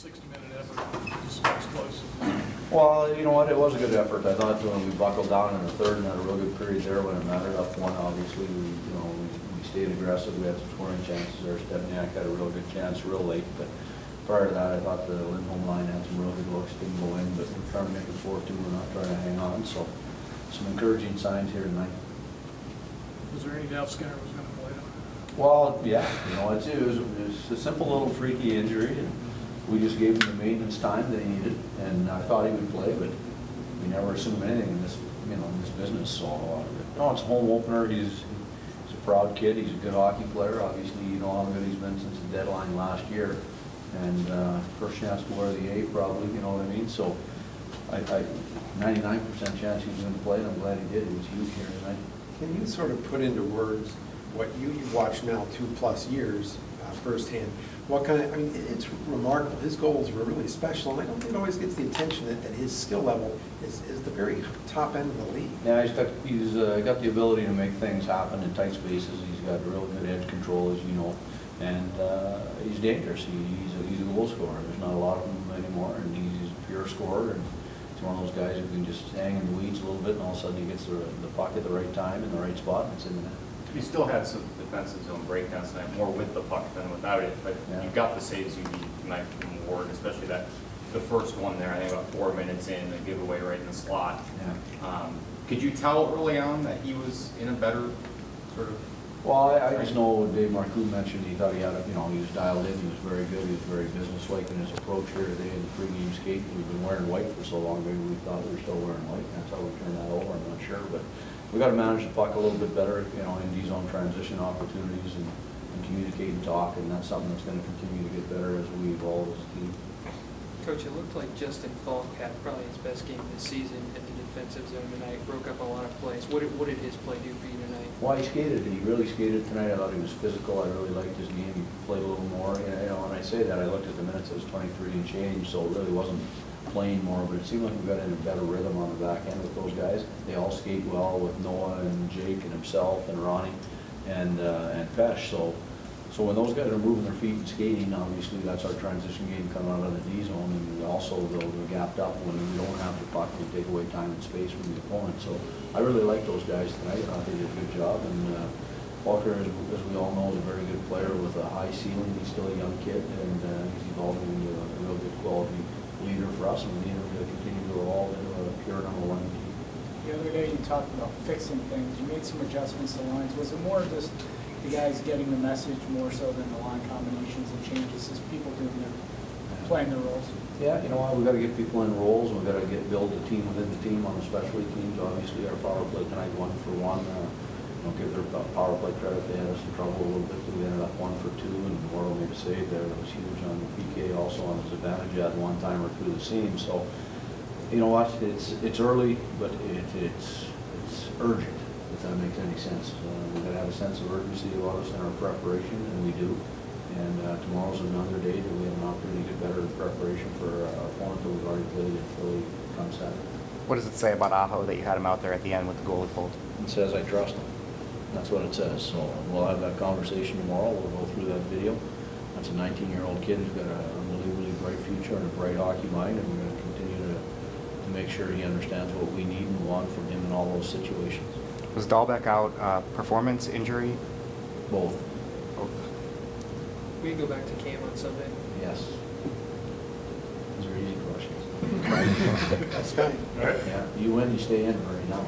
60-minute effort, just explosive. Well, you know what, it was a good effort. I thought when we buckled down in the third and had a real good period there when it mattered. Up one, obviously, we stayed aggressive. We had some scoring chances there. Stepniak had a real good chance real late, but prior to that, I thought the Lindholm line had some real good looks, didn't go in, but we're trying to make it 4-2. We're not trying to hang on, so some encouraging signs here tonight. Was there any doubt Skinner was going to play tonight? Well, yeah, it was a simple little freaky injury, and we just gave him the maintenance time that he needed, and I thought he would play, but we never assume anything in this, in this business. So, no, it's a home opener. He's a proud kid. He's a good hockey player. Obviously, you know how good he's been since the deadline last year, and first chance to wear the A, probably. You know what I mean? So, I 99% chance he's going to play, and I'm glad he did. It was huge here tonight. Can you sort of put into words what you've watched now 2+ years firsthand? What kind of, I mean, it's remarkable. His goals were really special, and I don't think it always gets the attention that his skill level is the very top end of the league. Yeah, he's got the ability to make things happen in tight spaces. He's got real good edge control, as you know, and he's dangerous. He's a goal scorer. There's not a lot of them anymore, and he's a pure scorer. And he's one of those guys who can just hang in the weeds a little bit, and all of a sudden he gets the puck at the right time in the right spot, and it's in the net. You still had some defensive zone breakdowns tonight, more with the puck than without it, but yeah, you got the saves you need tonight from Ward, especially the first one there, I think about 4 minutes in, the giveaway right in the slot. Yeah. Could you tell early on that he was in a better sort of? Well, I just know Dave Marcoux mentioned he thought he had he was dialed in, he was very good, he was very businesslike in his approach here today in the pregame skate. We've been wearing white for so long, maybe we thought we were still wearing white, and that's how we turned that over, I'm not sure. But we got to manage the puck a little bit better, in D-zone transition opportunities and communicate and talk, and that's something that's going to continue to get better as we evolve as a team. Coach, it looked like Justin Falk had probably his best game this season in the defensive zone tonight. Broke up a lot of plays. What did his play do for you tonight? Well, he skated. He really skated tonight. I thought he was physical. I really liked his game. He played a little more. When I say that, I looked at the minutes. It was 23 and change, so it really wasn't playing more, but it seemed like we got in a better rhythm on the back end with those guys. They all skate well with Noah and Jake and himself and Ronnie and Fesh. So when those guys are moving their feet and skating, obviously that's our transition game coming out of the D zone, and also they're gapped up when we don't have the puck to take away time and space from the opponent. So I really like those guys tonight. I thought they did a good job, and Walker, as we all know, is a very good player with a high ceiling. He's still a young kid, and he's evolving into a real good quality leader for us, and we need him to continue to evolve into a pure #1 team. The other day you talked about fixing things. You made some adjustments to lines. Was it more just the guys getting the message more so than the line combinations and changes? Just people playing their roles? Yeah, you know what, we've got to get people in roles, and we've got to build a team within the team on the specialty teams. Obviously, our power play tonight 1-for-1. Don't give their power play credit. They had us in trouble a little bit. We ended up 1-for-2, and Morrow made a save there. That was huge on the PK. Also on his advantage, he had one timer through the seam. So, you know what? It's early, but it's urgent. If that makes any sense. We've got to have a sense of urgency about us in our preparation, and we do. And tomorrow's another day that we have an opportunity to get better in preparation for our opponent that we've already played in Philly come Saturday. What does it say about Aho that you had him out there at the end with the goalie pulled? It says I trust him. That's what it says. So we'll have that conversation tomorrow. We'll go through that video. That's a 19-year-old kid who's got a really, really bright future and a bright hockey mind, and we're going to continue to make sure he understands what we need and want from him in all those situations. Was Dahlbeck out performance, injury? Both. We can go back to Cam on Sunday. Yes. Those are easy questions. That's fine. All right. Yeah. You win, you stay in right now.